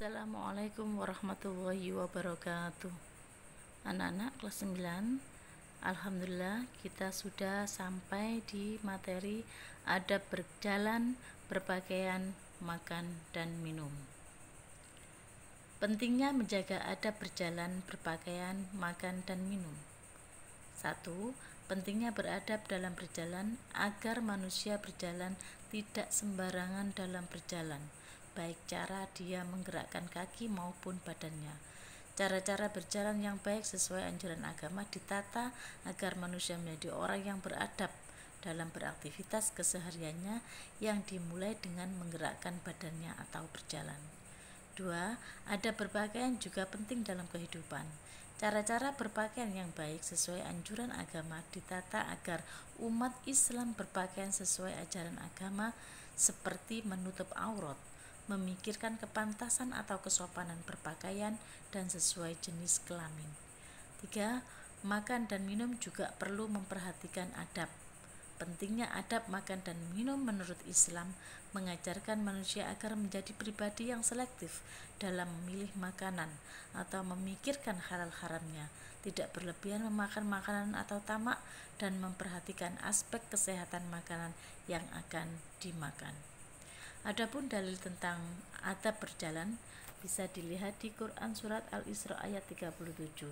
Assalamualaikum warahmatullahi wabarakatuh. Anak-anak kelas 9, alhamdulillah kita sudah sampai di materi adab berjalan, berpakaian, makan, dan minum. Pentingnya menjaga adab berjalan, berpakaian, makan, dan minum. 1. Pentingnya beradab dalam berjalan agar manusia berjalan tidak sembarangan dalam berjalan, baik cara dia menggerakkan kaki maupun badannya. Cara-cara berjalan yang baik sesuai anjuran agama ditata agar manusia menjadi orang yang beradab dalam beraktivitas kesehariannya yang dimulai dengan menggerakkan badannya atau berjalan. 2. Adab berpakaian juga penting dalam kehidupan. Cara-cara berpakaian yang baik sesuai anjuran agama ditata agar umat Islam berpakaian sesuai ajaran agama seperti menutup aurat, memikirkan kepantasan atau kesopanan berpakaian, dan sesuai jenis kelamin. 3. Makan dan minum juga perlu memperhatikan adab. Pentingnya adab makan dan minum menurut Islam mengajarkan manusia agar menjadi pribadi yang selektif dalam memilih makanan atau memikirkan halal haramnya, tidak berlebihan memakan makanan atau tamak, dan memperhatikan aspek kesehatan makanan yang akan dimakan. Adapun dalil tentang adab berjalan bisa dilihat di Quran surat Al-Isra ayat 37.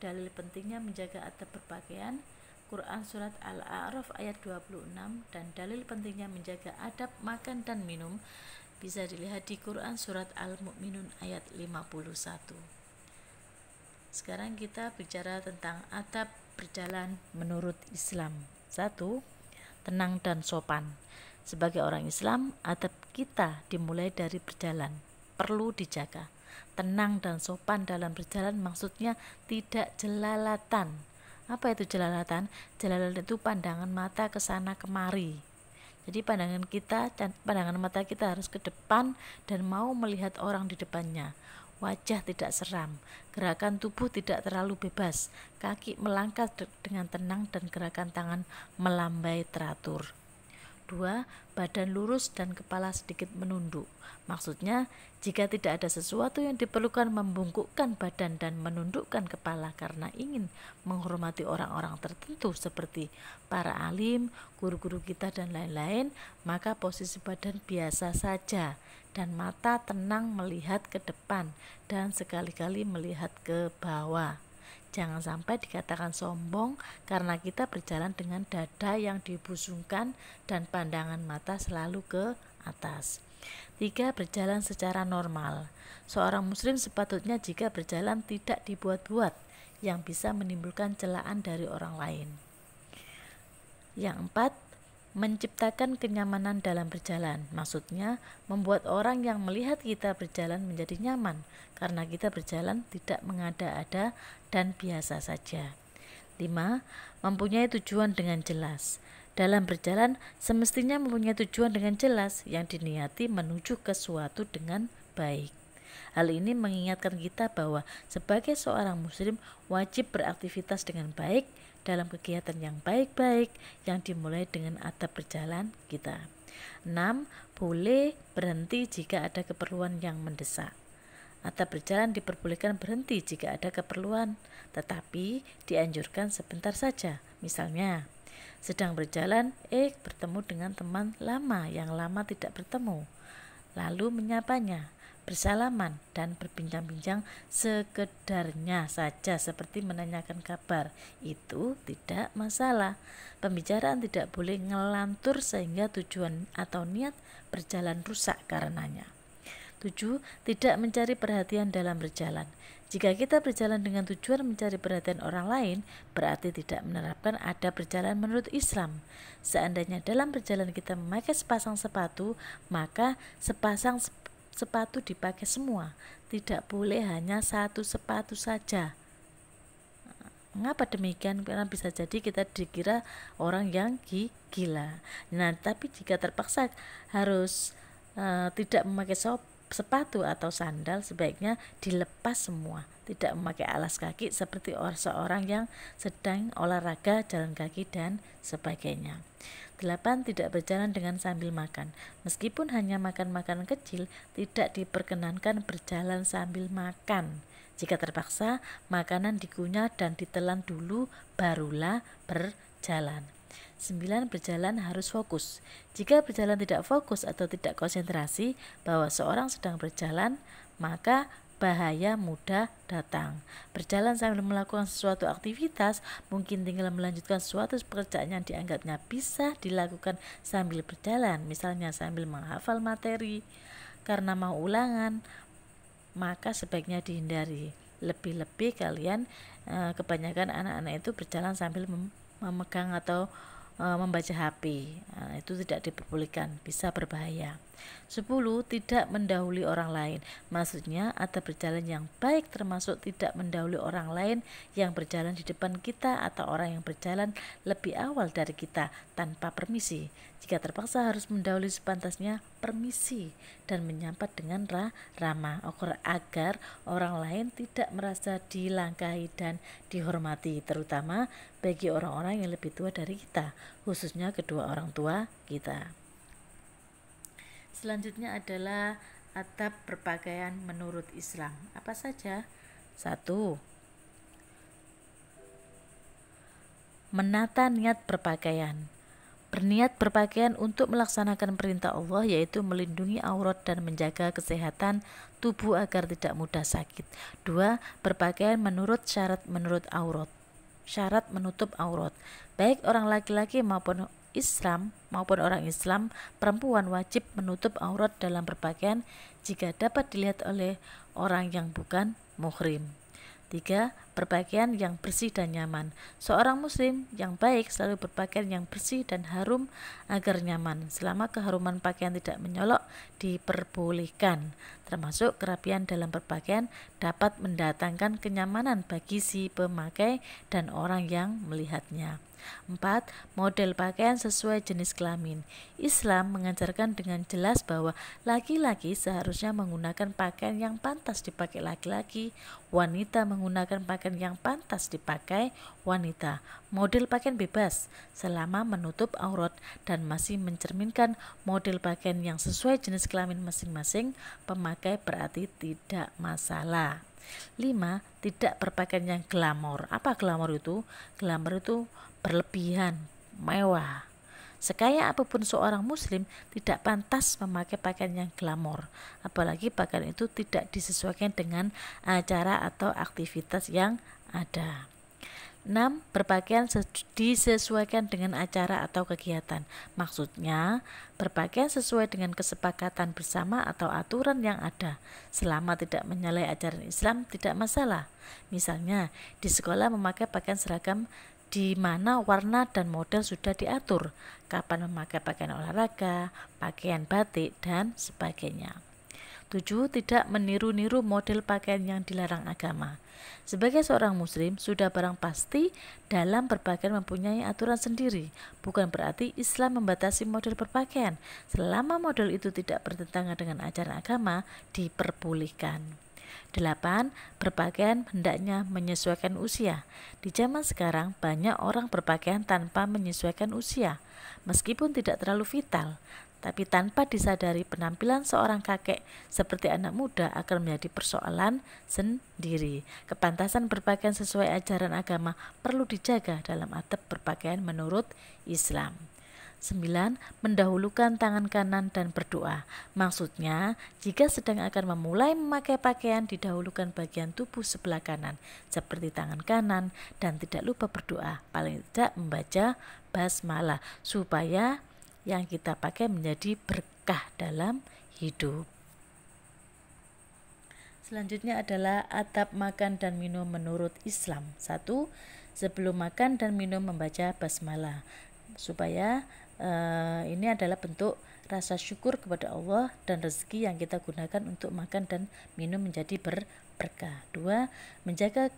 Dalil pentingnya menjaga adab berpakaian, Quran surat Al-A'raf ayat 26, dan dalil pentingnya menjaga adab makan dan minum bisa dilihat di Quran surat Al-Mu'minun ayat 51. Sekarang kita bicara tentang adab berjalan menurut Islam. 1. Tenang dan sopan. Sebagai orang Islam, adab kita dimulai dari berjalan, perlu dijaga. Tenang dan sopan dalam berjalan maksudnya tidak jelalatan. Apa itu jelalatan? Jelalatan itu pandangan mata ke sana kemari. Jadi pandangan mata kita harus ke depan dan mau melihat orang di depannya. Wajah tidak seram, gerakan tubuh tidak terlalu bebas, kaki melangkah dengan tenang dan gerakan tangan melambai teratur. 2. Badan lurus dan kepala sedikit menunduk. Maksudnya, jika tidak ada sesuatu yang diperlukan membungkukkan badan dan menundukkan kepala karena ingin menghormati orang-orang tertentu seperti para alim, guru-guru kita, dan lain-lain, maka posisi badan biasa saja dan mata tenang melihat ke depan dan sekali-kali melihat ke bawah. Jangan sampai dikatakan sombong karena kita berjalan dengan dada yang dibusungkan dan pandangan mata selalu ke atas. 3. Berjalan secara normal. Seorang muslim sepatutnya jika berjalan tidak dibuat-buat yang bisa menimbulkan celaan dari orang lain. Yang 4. Menciptakan kenyamanan dalam berjalan. Maksudnya membuat orang yang melihat kita berjalan menjadi nyaman karena kita berjalan tidak mengada-ada dan biasa saja. 5. Mempunyai tujuan dengan jelas. Dalam berjalan semestinya mempunyai tujuan dengan jelas yang diniati menuju ke suatu dengan baik. Hal ini mengingatkan kita bahwa sebagai seorang muslim wajib beraktivitas dengan baik dalam kegiatan yang baik-baik yang dimulai dengan adab berjalan kita. 6. Boleh berhenti jika ada keperluan yang mendesak. Adab berjalan diperbolehkan berhenti jika ada keperluan, tetapi dianjurkan sebentar saja. Misalnya, sedang berjalan, bertemu dengan teman lama yang lama tidak bertemu, lalu menyapanya, bersalaman, dan berbincang-bincang sekedarnya saja seperti menanyakan kabar. Itu tidak masalah. Pembicaraan tidak boleh ngelantur sehingga tujuan atau niat berjalan rusak karenanya. 7. Tidak mencari perhatian dalam berjalan. Jika kita berjalan dengan tujuan mencari perhatian orang lain, berarti tidak menerapkan adab berjalan menurut Islam. Seandainya dalam berjalan kita memakai sepasang sepatu, maka sepasang sepatu dipakai semua, tidak boleh hanya satu sepatu saja. Mengapa demikian? Karena bisa jadi kita dikira orang yang gila. Nah, tapi jika terpaksa harus tidak memakai sepatu atau sandal sebaiknya dilepas semua, tidak memakai alas kaki seperti seorang yang sedang olahraga jalan kaki dan sebagainya. 8. Tidak berjalan dengan sambil makan. Meskipun hanya makan makanan kecil, tidak diperkenankan berjalan sambil makan. Jika terpaksa, makanan dikunyah dan ditelan dulu, barulah berjalan. 9. Berjalan harus fokus. Jika berjalan tidak fokus atau tidak konsentrasi bahwa seorang sedang berjalan, maka bahaya mudah datang. Berjalan sambil melakukan sesuatu aktivitas, mungkin tinggal melanjutkan suatu pekerjaan yang dianggapnya bisa dilakukan sambil berjalan, misalnya sambil menghafal materi karena mau ulangan, maka sebaiknya dihindari. Lebih-lebih kalian kebanyakan anak-anak itu berjalan sambil memegang atau membaca HP. Itu tidak diperbolehkan, bisa berbahaya. 10. Tidak mendahului orang lain. Maksudnya ada berjalan yang baik termasuk tidak mendahului orang lain yang berjalan di depan kita atau orang yang berjalan lebih awal dari kita tanpa permisi. Jika terpaksa harus mendahului sepantasnya, permisi dan menyapa dengan ramah agar orang lain tidak merasa dilangkahi dan dihormati, terutama bagi orang-orang yang lebih tua dari kita, khususnya kedua orang tua kita. Selanjutnya adalah adab berpakaian menurut Islam. Apa saja? 1. Menata niat berpakaian. Berniat berpakaian untuk melaksanakan perintah Allah, yaitu melindungi aurat dan menjaga kesehatan tubuh agar tidak mudah sakit. 2. Berpakaian menurut syarat menutup aurat. Baik orang laki-laki maupun orang Islam, perempuan wajib menutup aurat dalam berpakaian jika dapat dilihat oleh orang yang bukan muhrim. 3. Berpakaian yang bersih dan nyaman. Seorang muslim yang baik selalu berpakaian yang bersih dan harum agar nyaman. Selama keharuman pakaian tidak menyolok, diperbolehkan. Termasuk kerapian dalam berpakaian dapat mendatangkan kenyamanan bagi si pemakai dan orang yang melihatnya. 4. Model pakaian sesuai jenis kelamin. Islam mengajarkan dengan jelas bahwa laki-laki seharusnya menggunakan pakaian yang pantas dipakai laki-laki, wanita menggunakan pakaian yang pantas dipakai wanita. Model pakaian bebas selama menutup aurat dan masih mencerminkan model pakaian yang sesuai jenis kelamin masing-masing pemakai berarti tidak masalah. 5. Tidak berpakaian yang glamor. Apa glamor itu? Glamor itu berlebihan, mewah. Sekaya apapun seorang muslim tidak pantas memakai pakaian yang glamor, apalagi pakaian itu tidak disesuaikan dengan acara atau aktivitas yang ada. 6. Berpakaian disesuaikan dengan acara atau kegiatan. Maksudnya, berpakaian sesuai dengan kesepakatan bersama atau aturan yang ada. Selama tidak menyalahi ajaran Islam, tidak masalah. Misalnya, di sekolah memakai pakaian seragam di mana warna dan model sudah diatur, kapan memakai pakaian olahraga, pakaian batik, dan sebagainya. 7. Tidak meniru-niru model pakaian yang dilarang agama. Sebagai seorang muslim, sudah barang pasti dalam berpakaian mempunyai aturan sendiri. Bukan berarti Islam membatasi model berpakaian. Selama model itu tidak bertentangan dengan ajaran agama, diperbolehkan. 8. Berpakaian hendaknya menyesuaikan usia. Di zaman sekarang, banyak orang berpakaian tanpa menyesuaikan usia, meskipun tidak terlalu vital. Tapi tanpa disadari, penampilan seorang kakek seperti anak muda akan menjadi persoalan sendiri. Kepantasan berpakaian sesuai ajaran agama perlu dijaga dalam adab berpakaian menurut Islam. 9. Mendahulukan tangan kanan dan berdoa. Maksudnya, jika sedang akan memulai memakai pakaian, didahulukan bagian tubuh sebelah kanan, seperti tangan kanan, dan tidak lupa berdoa, paling tidak membaca basmalah, supaya yang kita pakai menjadi berkah dalam hidup. Selanjutnya adalah adab makan dan minum menurut Islam. 1. Sebelum makan dan minum membaca basmalah, supaya ini adalah bentuk rasa syukur kepada Allah, dan rezeki yang kita gunakan untuk makan dan minum menjadi berkah. 2. Menjaga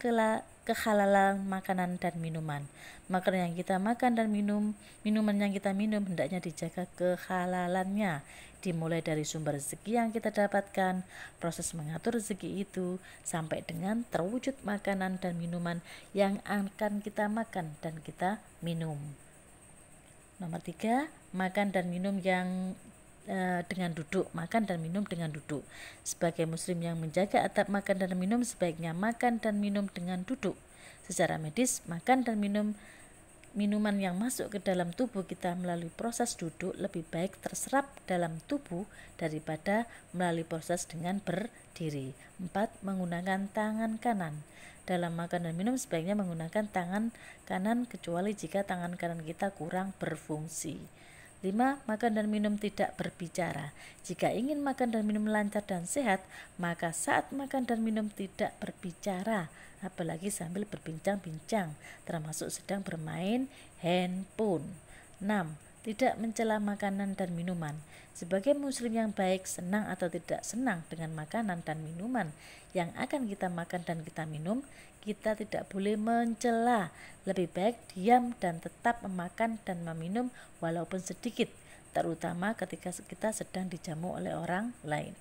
kehalalan makanan dan minuman. Makanan yang kita makan dan minuman yang kita minum hendaknya dijaga kehalalannya, dimulai dari sumber rezeki yang kita dapatkan, proses mengatur rezeki itu, sampai dengan terwujud makanan dan minuman yang akan kita makan dan kita minum. Nomor 3, makan dan minum yang dengan duduk. Makan dan minum dengan duduk. Sebagai muslim yang menjaga adab makan dan minum, sebaiknya makan dan minum dengan duduk. Secara medis, makan dan minuman yang masuk ke dalam tubuh kita melalui proses duduk lebih baik terserap dalam tubuh daripada melalui proses dengan berdiri. 4. Menggunakan tangan kanan. Dalam makan dan minum sebaiknya menggunakan tangan kanan kecuali jika tangan kanan kita kurang berfungsi. 5. Makan dan minum tidak berbicara. Jika ingin makan dan minum lancar dan sehat, maka saat makan dan minum tidak berbicara, apalagi sambil berbincang-bincang, termasuk sedang bermain handphone. 6. Tidak mencela makanan dan minuman. Sebagai muslim yang baik, senang atau tidak senang dengan makanan dan minuman yang akan kita makan dan kita minum, kita tidak boleh mencela. Lebih baik diam dan tetap memakan dan meminum walaupun sedikit, terutama ketika kita sedang dijamu oleh orang lain.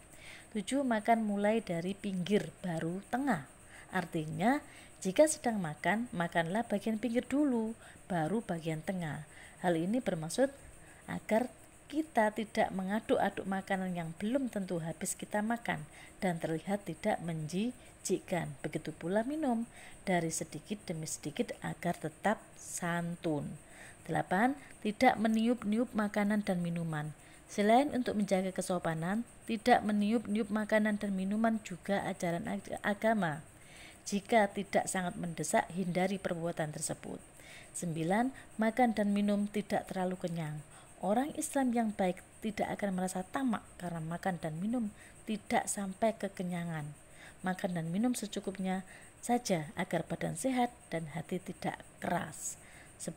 7. Makan mulai dari pinggir baru tengah. Artinya, jika sedang makan, makanlah bagian pinggir dulu, baru bagian tengah. Hal ini bermaksud agar kita tidak mengaduk-aduk makanan yang belum tentu habis kita makan dan terlihat tidak menjijikkan. Begitu pula minum, dari sedikit demi sedikit agar tetap santun. 8. Tidak meniup-niup makanan dan minuman. Selain untuk menjaga kesopanan, tidak meniup-niup makanan dan minuman juga ajaran agama. Jika tidak sangat mendesak, hindari perbuatan tersebut. 9. Makan dan minum tidak terlalu kenyang. Orang Islam yang baik tidak akan merasa tamak karena makan dan minum tidak sampai kekenyangan. Makan dan minum secukupnya saja agar badan sehat dan hati tidak keras. 10.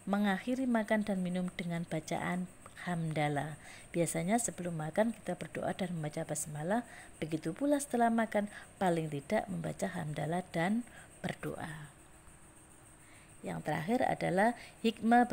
Mengakhiri makan dan minum dengan bacaan hamdalah. Biasanya sebelum makan kita berdoa dan membaca basmalah, begitu pula setelah makan paling tidak membaca hamdalah dan berdoa. Yang terakhir adalah hikmah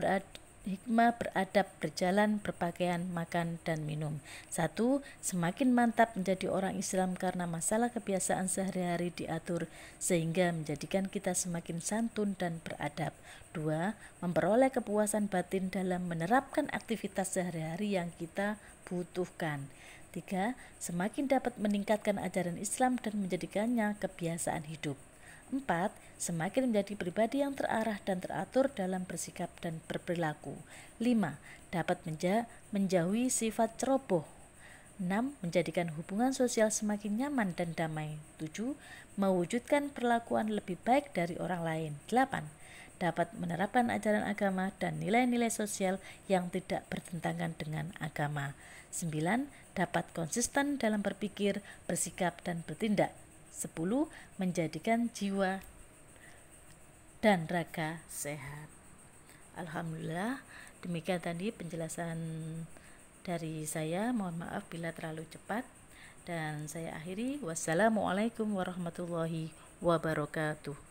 beradab berjalan, berpakaian, makan, dan minum. 1. Semakin mantap menjadi orang Islam karena masalah kebiasaan sehari-hari diatur sehingga menjadikan kita semakin santun dan beradab. 2. Memperoleh kepuasan batin dalam menerapkan aktivitas sehari-hari yang kita butuhkan. 3. Semakin dapat meningkatkan ajaran Islam dan menjadikannya kebiasaan hidup. 4. Semakin menjadi pribadi yang terarah dan teratur dalam bersikap dan berperilaku. 5. Dapat menjauhi sifat ceroboh. 6. Menjadikan hubungan sosial semakin nyaman dan damai. 7. Mewujudkan perlakuan lebih baik dari orang lain. 8. Dapat menerapkan ajaran agama dan nilai-nilai sosial yang tidak bertentangan dengan agama. 9. Dapat konsisten dalam berpikir, bersikap, dan bertindak. 10. Menjadikan jiwa dan raga sehat. Alhamdulillah, demikian tadi penjelasan dari saya. Mohon maaf bila terlalu cepat, dan saya akhiri. Wassalamualaikum warahmatullahi wabarakatuh.